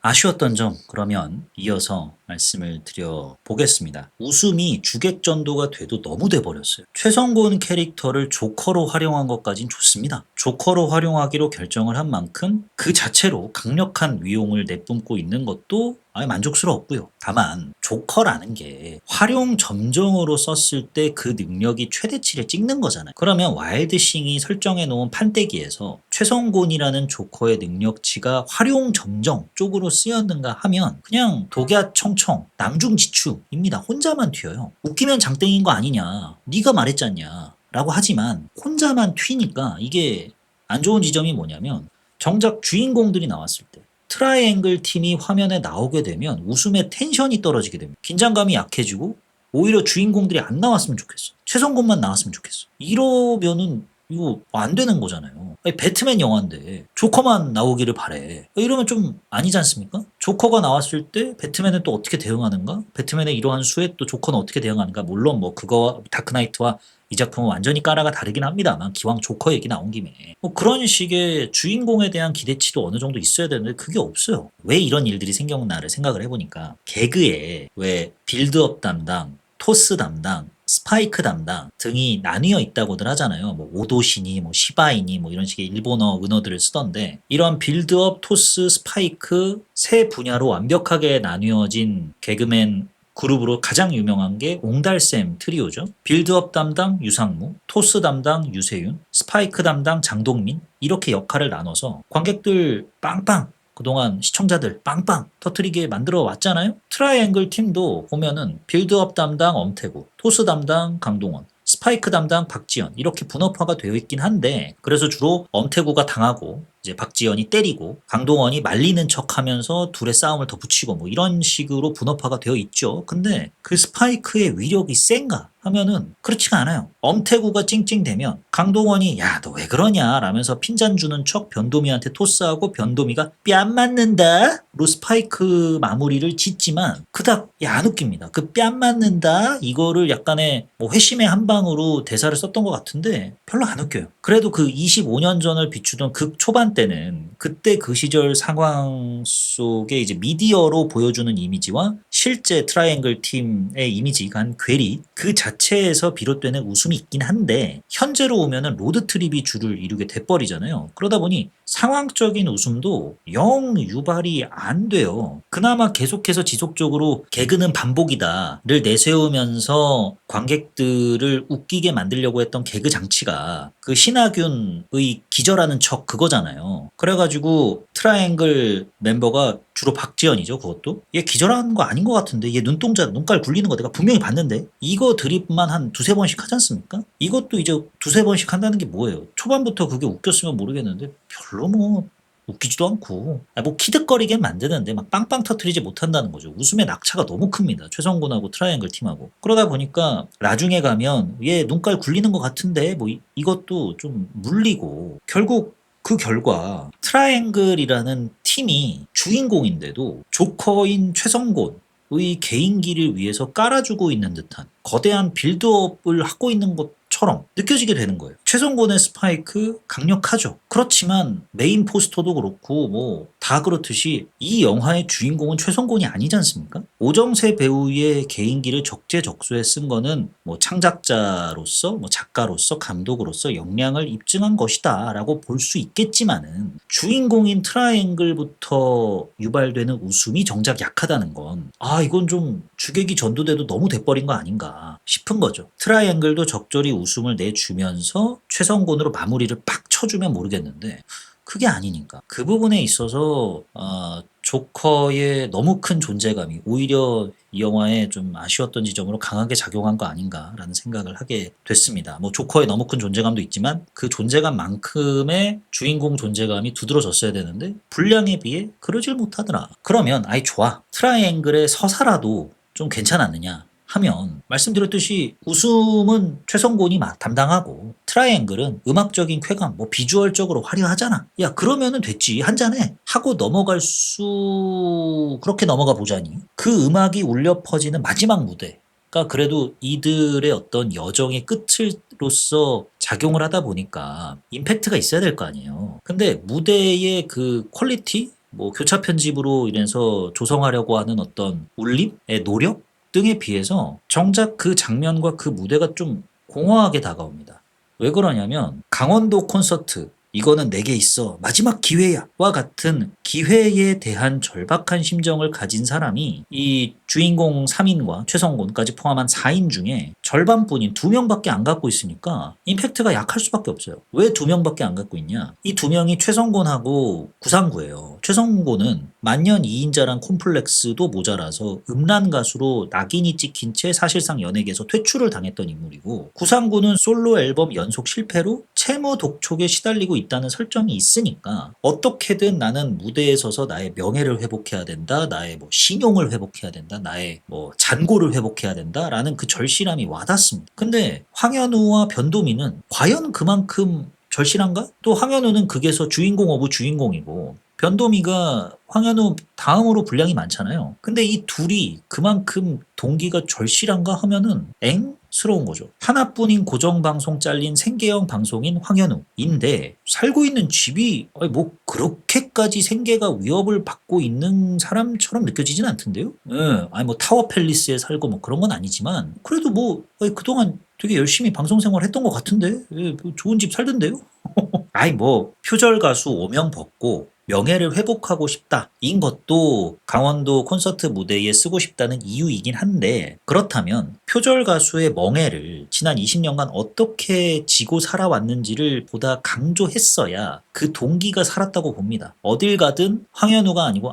아쉬웠던 점 그러면 이어서 말씀을 드려 보겠습니다. 웃음이 주객전도가 돼도 너무 돼버렸어요. 최성곤 캐릭터를 조커로 활용한 것까진 좋습니다. 조커로 활용하기로 결정을 한 만큼 그 자체로 강력한 위용을 내뿜고 있는 것도 아예 만족스러웠고요. 다만 조커라는 게 활용 점정으로 썼을 때 그 능력이 최대치를 찍는 거잖아요. 그러면 와일드싱이 설정해 놓은 판때기에서 최성곤이라는 조커의 능력치가 활용 점정 쪽으로 쓰였는가 하면 그냥 독야청청 낭중지추입니다. 혼자만 튀어요. 웃기면 장땡인 거 아니냐. 네가 말했잖냐. 라고 하지만 혼자만 튀니까 이게 안 좋은 지점이 뭐냐면 정작 주인공들이 나왔을 때 트라이앵글 팀이 화면에 나오게 되면 웃음의 텐션이 떨어지게 됩니다. 긴장감이 약해지고 오히려 주인공들이 안 나왔으면 좋겠어. 최성곤만 나왔으면 좋겠어. 이러면은 이거 안 되는 거잖아요. 아니, 배트맨 영화인데 조커만 나오기를 바래. 이러면 좀 아니지 않습니까? 조커가 나왔을 때 배트맨은 또 어떻게 대응하는가? 배트맨의 이러한 수에 또 조커는 어떻게 대응하는가? 물론 뭐 그거 다크나이트와 이 작품은 완전히 까라가 다르긴 합니다만 기왕 조커 얘기 나온 김에 뭐 그런 식의 주인공에 대한 기대치도 어느 정도 있어야 되는데 그게 없어요. 왜 이런 일들이 생겼나를 생각을 해보니까 개그에 왜 빌드업 담당, 토스 담당, 스파이크 담당 등이 나뉘어 있다고들 하잖아요. 뭐 오도시니 뭐 시바이니 뭐 이런 식의 일본어 은어들을 쓰던데 이런 빌드업, 토스, 스파이크 세 분야로 완벽하게 나뉘어진 개그맨 그룹으로 가장 유명한 게 옹달샘 트리오죠. 빌드업 담당 유상무, 토스 담당 유세윤, 스파이크 담당 장동민 이렇게 역할을 나눠서 관객들 빵빵 그동안 시청자들 빵빵 터트리게 만들어 왔잖아요. 트라이앵글 팀도 보면은 빌드업 담당 엄태구, 토스 담당 강동원, 스파이크 담당 박지현 이렇게 분업화가 되어 있긴 한데 그래서 주로 엄태구가 당하고 이제 박지현이 때리고 강동원이 말리는 척하면서 둘의 싸움을 덧붙이고 뭐 이런 식으로 분업화가 되어 있죠. 근데 그 스파이크의 위력이 센가 하면은 그렇지가 않아요. 엄태구가 찡찡대면 강동원이 야 너 왜 그러냐 라면서 핀잔 주는 척 변도미한테 토스하고 변도미가 뺨 맞는다 로 스파이크 마무리를 짓지만 그닥 안 웃깁니다. 그 뺨 맞는다 이거를 약간의 뭐 회심의 한 방으로 대사를 썼던 것 같은데 별로 안 웃겨요. 그래도 그 25년 전을 비추던 극 초반 때는 그때 그 시절 상황 속에 이제 미디어로 보여주는 이미지와 실제 트라이앵글 팀의 이미지가 한 괴리 그 자체에서 비롯되는 웃음이 있긴 한데 현재로 오면은 로드트립이 주를 이루게 돼버리잖아요. 그러다 보니 상황적인 웃음도 영 유발이 안 돼요. 그나마 계속해서 지속적으로 개그는 반복이다를 내세우면서 관객들을 웃기게 만들려고 했던 개그 장치가 그 신하균의 기절하는 척 그거잖아요. 그래가지고 트라이앵글 멤버가 주로 박지현이죠. 그것도 얘 기절하는 거 아닌 것 같은데 얘 눈동자 눈깔 굴리는 거 내가 분명히 봤는데 이거 드립만 한 두세 번씩 하지 않습니까? 이것도 이제 두세 번씩 한다는 게 뭐예요? 초반부터 그게 웃겼으면 모르겠는데 별로 뭐 웃기지도 않고 뭐 키득거리게 만드는데 막 빵빵 터트리지 못한다는 거죠. 웃음의 낙차가 너무 큽니다. 최성곤하고 트라이앵글 팀하고. 그러다 보니까 나중에 가면 얘 눈깔 굴리는 것 같은데 뭐 이것도 좀 물리고 결국 그 결과 트라이앵글이라는 팀이 주인공인데도 조커인 최성곤의 개인기를 위해서 깔아주고 있는 듯한 거대한 빌드업을 하고 있는 것처럼 느껴지게 되는 거예요. 최성곤의 스파이크 강력하죠. 그렇지만 메인 포스터도 그렇고 뭐 다 그렇듯이 이 영화의 주인공은 최성곤이 아니지 않습니까? 오정세 배우의 개인기를 적재적소에 쓴 거는 뭐 창작자로서 뭐 작가로서 감독으로서 역량을 입증한 것이다 라고 볼 수 있겠지만은 주인공인 트라이앵글부터 유발되는 웃음이 정작 약하다는 건 이건 좀 주객이 전도돼도 너무 돼버린 거 아닌가 싶은 거죠. 트라이앵글도 적절히 웃음을 내주면서 최성곤으로 마무리를 빡 쳐주면 모르겠는데 그게 아니니까. 그 부분에 있어서 조커의 너무 큰 존재감이 오히려 이 영화에 좀 아쉬웠던 지점으로 강하게 작용한 거 아닌가라는 생각을 하게 됐습니다. 뭐 조커의 너무 큰 존재감도 있지만 그 존재감만큼의 주인공 존재감이 두드러졌어야 되는데 분량에 비해 그러질 못하더라. 그러면 아이 좋아. 트라이앵글의 서사라도 좀 괜찮았느냐 하면 말씀드렸듯이 웃음은 최성곤이 담당하고 트라이앵글은 음악적인 쾌감 뭐 비주얼적으로 화려하잖아. 야 그러면은 됐지 한잔해 하고 넘어갈 수 그렇게 넘어가 보자니 그 음악이 울려 퍼지는 마지막 무대가 그래도 이들의 어떤 여정의 끝으로서 작용을 하다 보니까 임팩트가 있어야 될 거 아니에요. 근데 무대의 그 퀄리티 뭐 교차 편집으로 인해서 조성하려고 하는 어떤 울림의 노력 등에 비해서 정작 그 장면과 그 무대가 좀 공허하게 다가옵니다. 왜 그러냐면 강원도 콘서트 이거는 내게 있어 마지막 기회야 와 같은 기회에 대한 절박한 심정을 가진 사람이 이 주인공 3인과 최성곤까지 포함한 4인 중에 절반뿐인 2명밖에 안 갖고 있으니까 임팩트가 약할 수밖에 없어요. 왜 2명밖에 안 갖고 있냐? 이 2명이 최성곤하고 구상구예요. 최성곤은 만년 2인자란 콤플렉스도 모자라서 음란 가수로 낙인이 찍힌 채 사실상 연예계에서 퇴출을 당했던 인물이고 구상구는 솔로 앨범 연속 실패로 채무 독촉에 시달리고 있다는 설정이 있으니까 어떻게든 나는 무대에 서서 나의 명예를 회복해야 된다. 나의 뭐 신용을 회복해야 된다. 나의 뭐 잔고를 회복해야 된다라는 그 절실함이 와닿습니다. 근데 황현우와 변도미는 과연 그만큼 절실한가? 또 황현우는 극에서 주인공 오브 주인공이고 변도미가 황현우 다음으로 분량이 많잖아요. 근데 이 둘이 그만큼 동기가 절실한가 하면은 스러운 거죠. 하나뿐인 고정방송 잘린 생계형 방송인 황현우인데 살고 있는 집이 뭐 그렇게까지 생계가 위협을 받고 있는 사람처럼 느껴지진 않던데요. 뭐 타워 팰리스에 살고 뭐 그런 건 아니지만 그래도 뭐 그동안 되게 열심히 방송 생활했던 것 같은데 뭐 좋은 집 살던데요. 뭐 표절 가수 오명 벗고 명예를 회복하고 싶다 인 것도 강원도 콘서트 무대에 쓰고 싶다는 이유이긴 한데, 그렇다면 표절 가수의 멍해를 지난 20년간 어떻게 지고 살아왔는지를 보다 강조했어야 그 동기가 살았다고 봅니다. 어딜 가든 황현우가 아니고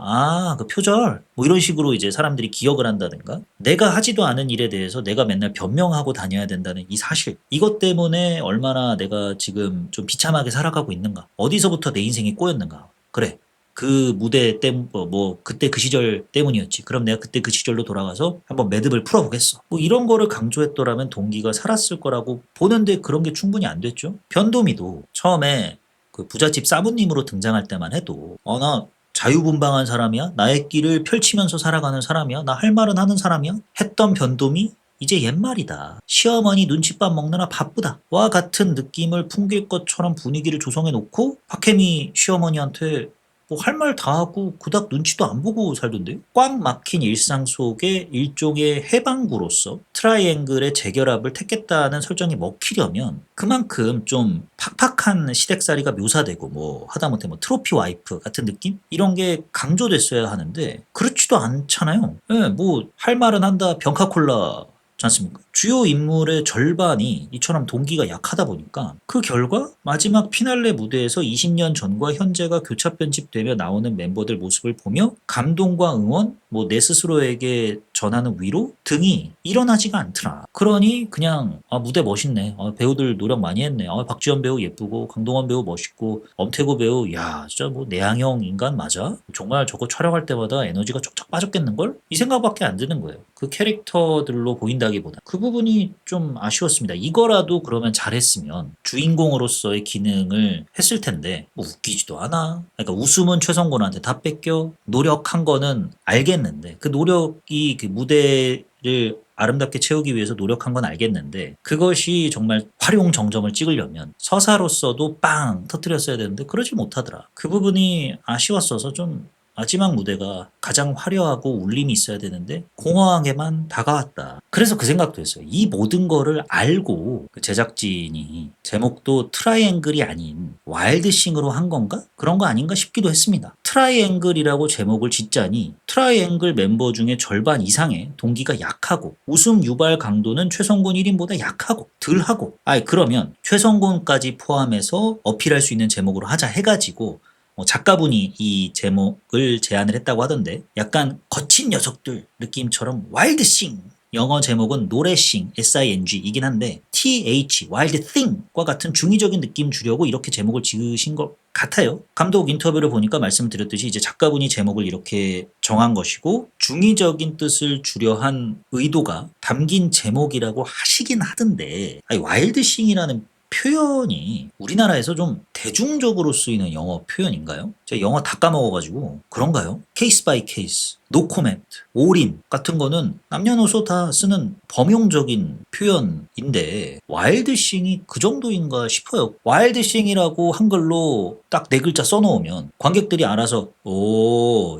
그 표절 뭐 이런 식으로 이제 사람들이 기억을 한다든가, 내가 하지도 않은 일에 대해서 내가 맨날 변명하고 다녀야 된다는 이 사실, 이것 때문에 얼마나 내가 지금 좀 비참하게 살아가고 있는가, 어디서부터 내 인생이 꼬였는가. 그래, 그 무대 뭐 그때 그 시절 때문이었지. 그럼 내가 그때 그 시절로 돌아가서 한번 매듭을 풀어보겠어. 뭐 이런 거를 강조했더라면 동기가 살았을 거라고 보는데, 그런 게 충분히 안 됐죠. 변도미도 처음에 그 부잣집 사부님으로 등장할 때만 해도 나 자유분방한 사람이야, 나의 길을 펼치면서 살아가는 사람이야, 나 할 말은 하는 사람이야 했던 변도미, 이제 옛말이다. 시어머니 눈칫밥 먹느라 바쁘다 와 같은 느낌을 풍길 것처럼 분위기를 조성해 놓고 박혜미 시어머니한테 뭐 할 말 다 하고 그닥 눈치도 안 보고 살던데요. 꽉 막힌 일상 속에 일종의 해방구로서 트라이앵글의 재결합을 택했다는 설정이 먹히려면 그만큼 좀 팍팍한 시댁살이가 묘사되고, 뭐 하다못해 뭐 트로피 와이프 같은 느낌? 이런 게 강조됐어야 하는데 그렇지도 않잖아요. 예, 뭐 할 말은 한다 병카콜라 지 않습니까? 주요 인물의 절반이 이처럼 동기가 약하다 보니까 그 결과 마지막 피날레 무대에서 20년 전과 현재가 교차 편집되며 나오는 멤버들 모습을 보며 감동과 응원, 뭐 내 스스로에게 전하는 위로 등이 일어나지가 않더라. 그러니 그냥 무대 멋있네, 배우들 노력 많이 했네, 박지원 배우 예쁘고 강동원 배우 멋있고 엄태구 배우 야 진짜 뭐 내향형 인간 맞아? 정말 저거 촬영할 때마다 에너지가 쫙쫙 빠졌겠는걸? 이 생각밖에 안 드는 거예요. 그 캐릭터들로 보인다기보다 그 부분이 좀 아쉬웠습니다. 이거라도 그러면 잘했으면 주인공으로서의 기능을 했을 텐데 뭐 웃기지도 않아. 그러니까 웃음은 최성곤한테 다 뺏겨. 노력한 거는 알겠는데, 그 노력이 그 무대를 아름답게 채우기 위해서 노력한 건 알겠는데, 그것이 정말 활용 정점을 찍으려면 서사로서도 빵 터뜨렸어야 되는데 그러지 못하더라. 그 부분이 아쉬웠어서 좀 마지막 무대가 가장 화려하고 울림이 있어야 되는데 공허하게만 다가왔다. 그래서 그 생각도 했어요. 이 모든 거를 알고 그 제작진이 제목도 트라이앵글이 아닌 와일드싱으로 한 건가? 그런 거 아닌가 싶기도 했습니다. 트라이앵글이라고 제목을 짓자니 트라이앵글 멤버 중에 절반 이상의 동기가 약하고 웃음 유발 강도는 최성곤 1인보다 약하고 덜하고, 그러면 최성곤까지 포함해서 어필할 수 있는 제목으로 하자 해가지고 작가분이 이 제목을 제안을 했다고 하던데, 약간 거친 녀석들 느낌처럼 와일드싱, 영어 제목은 노래싱 SING이긴 한데 TH 와일드 띵과 같은 중의적인 느낌 주려고 이렇게 제목을 지으신 것 같아요. 감독 인터뷰를 보니까 말씀드렸듯이 이제 작가분이 제목을 이렇게 정한 것이고 중의적인 뜻을 주려 한 의도가 담긴 제목이라고 하시긴 하던데, 와일드싱이라는 표현이 우리나라에서 좀 대중적으로 쓰이는 영어 표현인가요? 제가 영어 다 까먹어가지고 그런가요? 케이스 바이 케이스, 노 코멘트, 올인 같은 거는 남녀노소 다 쓰는 범용적인 표현인데 와일드싱이 그 정도인가 싶어요. 와일드싱이라고 한글로 딱 네 글자 써놓으면 관객들이 알아서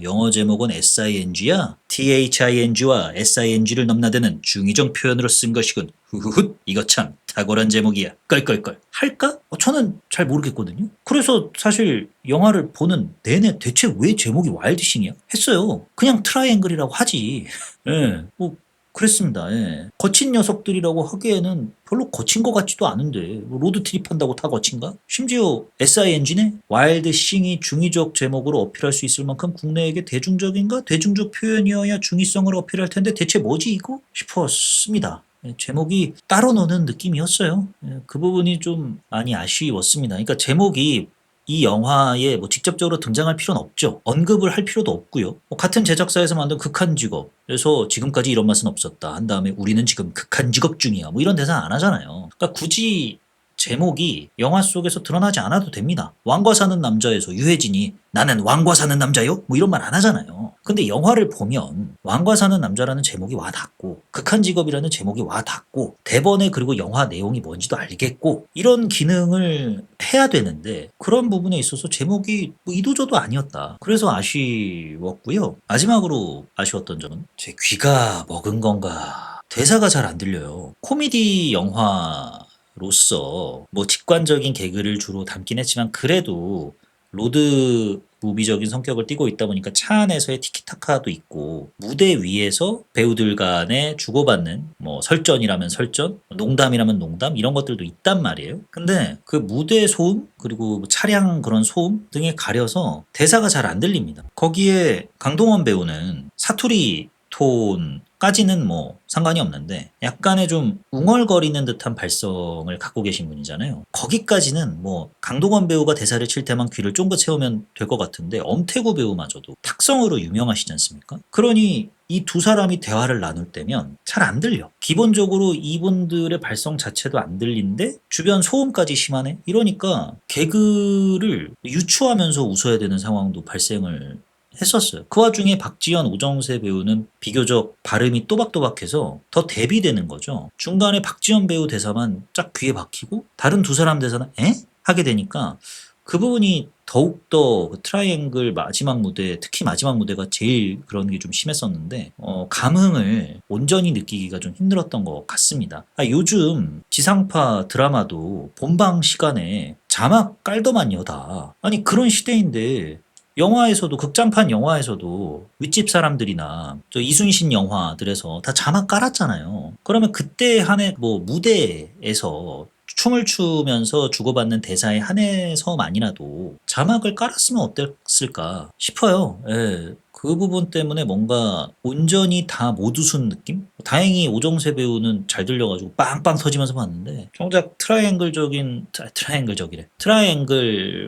영어 제목은 SING야? THING와 SING를 넘나드는 중의적 표현으로 쓴 것이군. 후후훗, 이거 참 탁월한 제목이야. 껄껄껄 할까? 저는 잘 모르겠거든요. 그래서 사실 영화를 보는 내내 대체 왜 제목이 와일드싱이야? 했어요. 그냥 트라이앵글이라고 하지. 예, 뭐 그랬습니다. 예. 거친 녀석들이라고 하기에는 별로 거친 것 같지도 않은데 뭐 로드트립 한다고 다 거친가? 심지어 SING네? 와일드싱이 중의적 제목으로 어필할 수 있을 만큼 국내에게 대중적인가? 대중적 표현이어야 중의성을 어필할 텐데 대체 뭐지 이거? 싶었습니다. 제목이 따로 노는 느낌이었어요. 그 부분이 좀 많이 아쉬웠습니다. 그러니까 제목이 이 영화에 뭐 직접적으로 등장할 필요는 없죠. 언급을 할 필요도 없고요. 같은 제작사에서 만든 극한 직업에서 지금까지 이런 맛은 없었다 한 다음에 우리는 지금 극한 직업 중이야 뭐 이런 대사 안 하잖아요. 그러니까 굳이 제목이 영화 속에서 드러나지 않아도 됩니다. 왕과 사는 남자에서 유해진이 나는 왕과 사는 남자요? 뭐 이런 말 안 하잖아요. 근데 영화를 보면 왕과 사는 남자라는 제목이 와 닿고 극한 직업이라는 제목이 와 닿고 대본에 그리고 영화 내용이 뭔지도 알겠고 이런 기능을 해야 되는데 그런 부분에 있어서 제목이 뭐 이도저도 아니었다. 그래서 아쉬웠고요. 마지막으로 아쉬웠던 점은 제 귀가 먹은 건가, 대사가 잘 안 들려요. 코미디 영화 로서 뭐 직관적인 개그를 주로 담긴 했지만 그래도 로드 무비적인 성격을 띠고 있다 보니까 차 안에서의 티키타카도 있고 무대 위에서 배우들 간에 주고받는 뭐 설전이라면 설전, 농담이라면 농담 이런 것들도 있단 말이에요. 근데 그 무대 소음 그리고 뭐 차량 그런 소음 등에 가려서 대사가 잘 안 들립니다. 거기에 강동원 배우는 사투리 톤까지는 뭐 상관이 없는데 약간의 좀 웅얼거리는 듯한 발성을 갖고 계신 분이잖아요. 거기까지는 뭐 강동원 배우가 대사를 칠 때만 귀를 쫑긋 세우면 될 것 같은데 엄태구 배우마저도 탁성으로 유명하시지 않습니까? 그러니 이 두 사람이 대화를 나눌 때면 잘 안 들려. 기본적으로 이분들의 발성 자체도 안 들린데 주변 소음까지 심하네? 이러니까 개그를 유추하면서 웃어야 되는 상황도 발생을 했었어요. 그 와중에 박지현, 오정세 배우는 비교적 발음이 또박또박해서 더 대비되는 거죠. 중간에 박지현 배우 대사만 쫙 귀에 박히고 다른 두 사람 대사는 에? 하게 되니까 그 부분이 더욱더 그 트라이앵글 마지막 무대, 특히 마지막 무대가 제일 그런 게 좀 심했었는데 감흥을 온전히 느끼기가 좀 힘들었던 것 같습니다. 요즘 지상파 드라마도 본방 시간에 자막 깔더만 여다. 아니 그런 시대인데 영화에서도 극장판 영화에서도 윗집 사람들이나 저 이순신 영화들에서 다 자막 깔았잖아요. 그러면 그때 한해 뭐 무대에서 춤을 추면서 주고받는 대사에 한해서만이라도 자막을 깔았으면 어땠을까 싶어요. 예. 그 부분 때문에 뭔가 온전히 다 못 웃은 느낌? 다행히 오정세 배우는 잘 들려가지고 빵빵 터지면서 봤는데 정작 트라이앵글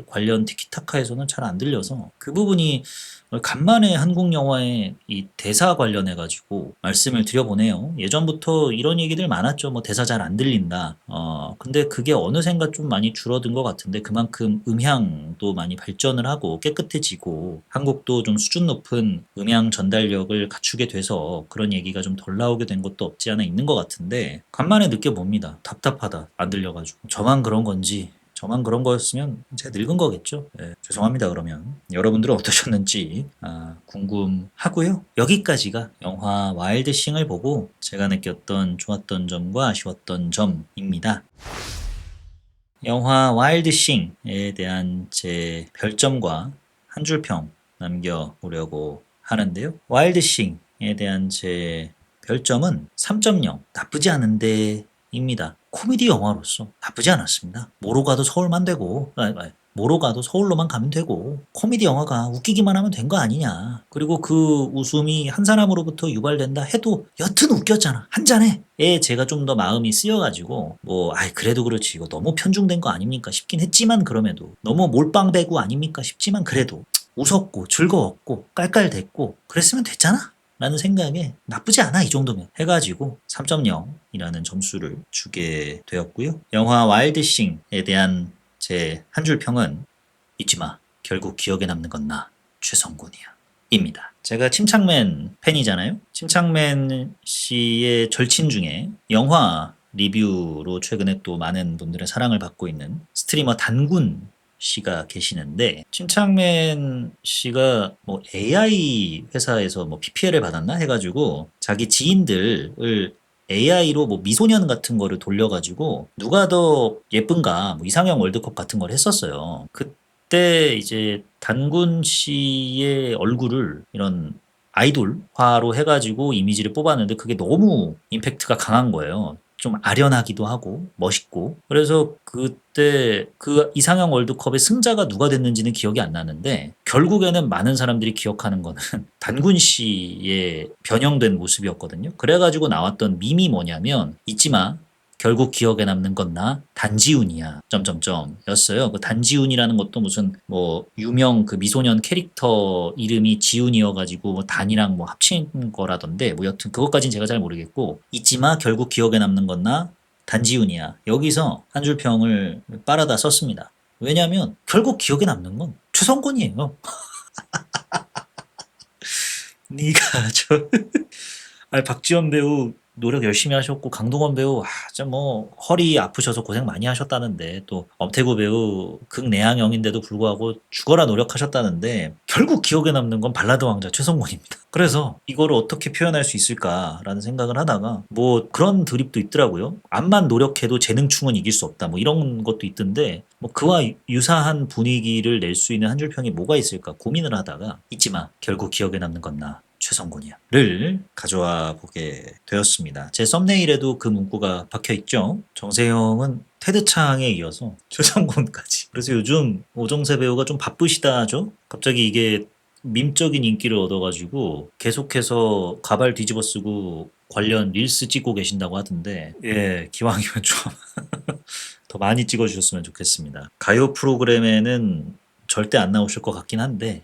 관련 티키타카에서는 잘 안 들려서 그 부분이 간만에 한국 영화의 이 대사 관련해가지고 말씀을 드려보네요. 예전부터 이런 얘기들 많았죠. 뭐 대사 잘 안 들린다. 근데 그게 어느샌가 좀 많이 줄어든 것 같은데 그만큼 음향도 많이 발전을 하고 깨끗해지고 한국도 좀 수준 높은 음향 전달력을 갖추게 돼서 그런 얘기가 좀 덜 나오게 된 것도 없지 않아 있는 것 같은데 간만에 느껴봅니다. 답답하다. 안 들려가지고. 저만 그런 거였으면 제가 늙은 거겠죠. 네, 죄송합니다. 그러면 여러분들은 어떠셨는지 궁금하고요. 여기까지가 영화 와일드싱을 보고 제가 느꼈던 좋았던 점과 아쉬웠던 점입니다. 영화 와일드싱에 대한 제 별점과 한 줄 평 남겨보려고 하는데요. 와일드싱에 대한 제 별점은 3.0 나쁘지 않은데 입니다. 코미디 영화로서 나쁘지 않았습니다. 뭐로 가도 서울만 되고 뭐로 가도 서울로만 가면 되고 코미디 영화가 웃기기만 하면 된 거 아니냐. 그리고 그 웃음이 한 사람으로부터 유발된다 해도 여튼 웃겼잖아. 한 잔에. 제가 좀 더 마음이 쓰여가지고 그래도 그렇지 이거 너무 편중된 거 아닙니까 싶긴 했지만 그럼에도 너무 몰빵배구 아닙니까 싶지만 그래도 웃었고 즐거웠고 깔깔댔고 그랬으면 됐잖아. 라는 생각에 나쁘지 않아 이 정도면 해가지고 3.0이라는 점수를 주게 되었고요. 영화 와일드싱에 대한 제 한 줄 평은 잊지마 결국 기억에 남는 건 나 최성곤이야 입니다. 제가 침착맨 팬이잖아요. 침착맨 씨의 절친 중에 영화 리뷰로 최근에 또 많은 분들의 사랑을 받고 있는 스트리머 단군 씨가 계시는데 침착맨 씨가 뭐 AI 회사에서 뭐 PPL을 받았나 해가지고 자기 지인들을 AI로 뭐 미소년 같은 거를 돌려가지고 누가 더 예쁜가 뭐 이상형 월드컵 같은 걸 했었어요. 그때 이제 단군 씨의 얼굴을 이런 아이돌화로 해가지고 이미지를 뽑았는데 그게 너무 임팩트가 강한 거예요. 좀 아련하기도 하고 멋있고 그래서 그때 그 이상형 월드컵의 승자가 누가 됐는지는 기억이 안 나는데 결국에는 많은 사람들이 기억하는 거는 단군 씨의 변형된 모습이었거든요. 그래가지고 나왔던 밈이 뭐냐면 잊지마 결국 기억에 남는 건 나 단지훈이야 점점점 였어요. 그 단지훈이라는 것도 무슨 뭐 유명 그 미소년 캐릭터 이름이 지훈이어가지고 뭐 단이랑 뭐 합친 거라던데 뭐 여튼 그것까진 제가 잘 모르겠고 잊지마 결국 기억에 남는 건 나 단지훈이야 여기서 한 줄 평을 빨아다 썼습니다. 왜냐하면 결국 기억에 남는 건 최성곤이에요. 네가 저 박지원 배우 노력 열심히 하셨고 강동원 배우 진짜 뭐 허리 아프셔서 고생 많이 하셨다는데 또 엄태구 배우 극내향형인데도 불구하고 죽어라 노력하셨다는데 결국 기억에 남는 건 발라드 왕자 최성곤입니다. 그래서 이거를 어떻게 표현할 수 있을까라는 생각을 하다가 뭐 그런 드립도 있더라고요. 암만 노력해도 재능충은 이길 수 없다 뭐 이런 것도 있던데 뭐 그와 유사한 분위기를 낼 수 있는 한 줄 평이 뭐가 있을까 고민을 하다가 잊지마 결국 기억에 남는 건 나 최성곤이야를 가져와 보게 되었습니다. 제 썸네일에도 그 문구가 박혀 있죠. 정세영은 테드창에 이어서 최성곤까지. 그래서 요즘 오정세 배우가 좀 바쁘시다 하죠. 갑자기 이게 밈적인 인기를 얻어가지고 계속해서 가발 뒤집어 쓰고 관련 릴스 찍고 계신다고 하던데 예 기왕이면 좀 더 많이 찍어주셨으면 좋겠습니다. 가요 프로그램에는 절대 안 나오실 것 같긴 한데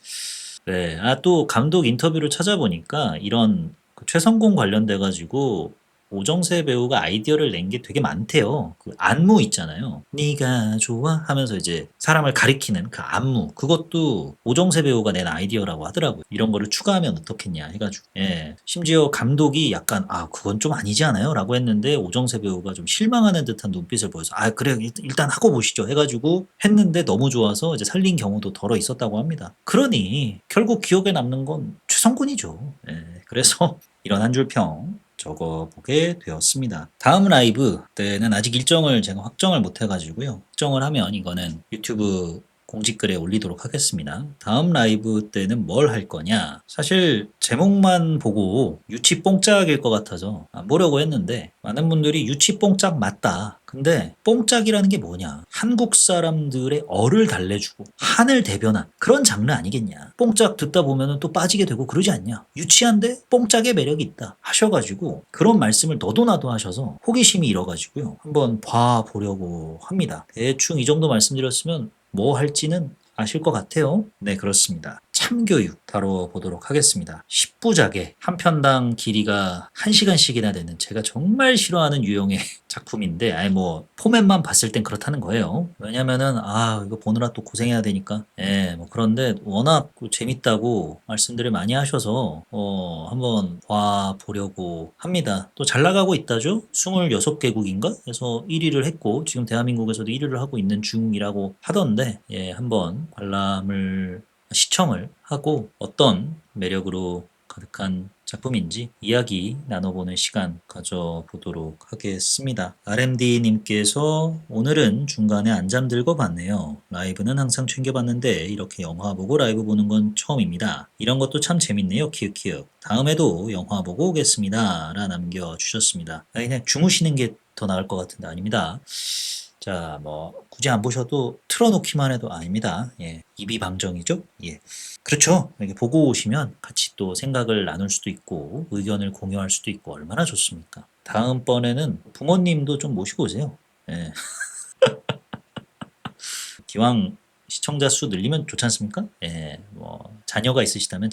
네. 또 감독 인터뷰를 찾아보니까 이런 그 최성공 관련돼 가지고 오정세 배우가 아이디어를 낸 게 되게 많대요. 그 안무 있잖아요. "네가 좋아." 하면서 이제 사람을 가리키는 그 안무. 그것도 오정세 배우가 낸 아이디어라고 하더라고요. "이런 거를 추가하면 어떻겠냐." 해 가지고. 예. 심지어 감독이 약간 "아 그건 좀 아니지 않아요?"라고 했는데 오정세 배우가 좀 실망하는 듯한 눈빛을 보여서 "아 그래요. 일단 하고 보시죠." 해 가지고 했는데 너무 좋아서 이제 살린 경우도 덜어 있었다고 합니다. 그러니 결국 기억에 남는 건 최성곤이죠. 예. 그래서 이런 한 줄 평 적어보게 되었습니다. 다음 라이브 때는 아직 일정을 제가 확정을 못 해가지고요. 확정을 하면 이거는 유튜브 공지글에 올리도록 하겠습니다. 다음 라이브 때는 뭘 할 거냐? 사실 제목만 보고 유치 뽕짝일 것 같아서 안 보려고 했는데 많은 분들이 유치 뽕짝 맞다. 근데 뽕짝이라는 게 뭐냐? 한국 사람들의 얼을 달래주고 한을 대변한 그런 장르 아니겠냐? 뽕짝 듣다 보면 또 빠지게 되고 그러지 않냐? 유치한데 뽕짝의 매력이 있다 하셔가지고 그런 말씀을 너도나도 하셔서 호기심이 일어가지고요. 한번 봐보려고 합니다. 대충 이 정도 말씀드렸으면 뭐 할지는 아실 것 같아요. 네, 그렇습니다. 참교육 다뤄보도록 하겠습니다. 10부작에 한 편당 길이가 1시간씩이나 되는 제가 정말 싫어하는 유형의 작품인데 아니 뭐 포맷만 봤을 땐 그렇다는 거예요. 왜냐면은 이거 보느라 또 고생해야 되니까 뭐 그런데 워낙 재밌다고 말씀들을 많이 하셔서 한번 봐보려고 합니다. 또 잘 나가고 있다죠? 26개국인가? 해서 1위를 했고 지금 대한민국에서도 1위를 하고 있는 중이라고 하던데 한번 관람을 시청을 하고 어떤 매력으로 가득한 작품인지 이야기 나눠보는 시간 가져보도록 하겠습니다. RMD님께서 오늘은 중간에 안 잠들고 봤네요. 라이브는 항상 챙겨봤는데 이렇게 영화 보고 라이브 보는 건 처음입니다. 이런 것도 참 재밌네요. 키읔키읔. 다음에도 영화 보고 오겠습니다. 라 남겨주셨습니다. 그냥 주무시는 게 더 나을 것 같은데 아닙니다. 자, 뭐 굳이 안 보셔도 틀어놓기만 해도 아닙니다. 입이 방정이죠? 그렇죠. 이렇게 보고 오시면 같이 또 생각을 나눌 수도 있고 의견을 공유할 수도 있고 얼마나 좋습니까? 다음번에는 부모님도 좀 모시고 오세요. 기왕 시청자 수 늘리면 좋지 않습니까? 뭐 자녀가 있으시다면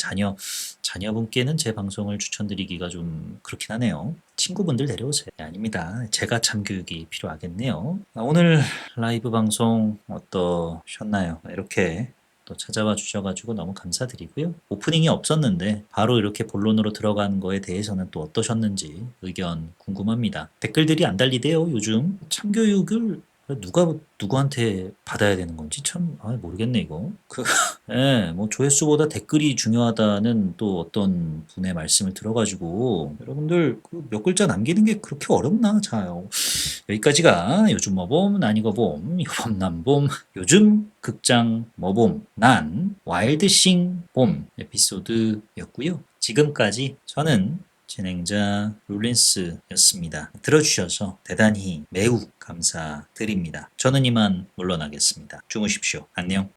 자녀분께는 제 방송을 추천드리기가 좀 그렇긴 하네요. 친구분들 데려오세요. 아닙니다. 제가 참교육이 필요하겠네요. 오늘 라이브 방송 어떠셨나요? 이렇게 또 찾아와 주셔가지고 너무 감사드리고요. 오프닝이 없었는데 바로 이렇게 본론으로 들어간 거에 대해서는 또 어떠셨는지 의견 궁금합니다. 댓글들이 안 달리대요. 요즘 참교육을 누가 누구한테 받아야 되는 건지 참 모르겠네 이거. 뭐 조회수보다 댓글이 중요하다는 또 어떤 분의 말씀을 들어가지고 여러분들 그 몇 글자 남기는 게 그렇게 어렵나? 자요. 여기까지가 요즘 뭐봄 난이거봄 유범남봄 요즘 극장 뭐봄 난 와일드싱 봄 에피소드였고요. 지금까지 저는 진행자 롤린스였습니다. 들어주셔서 대단히 매우 감사드립니다. 저는 이만 물러나겠습니다. 주무십시오. 안녕.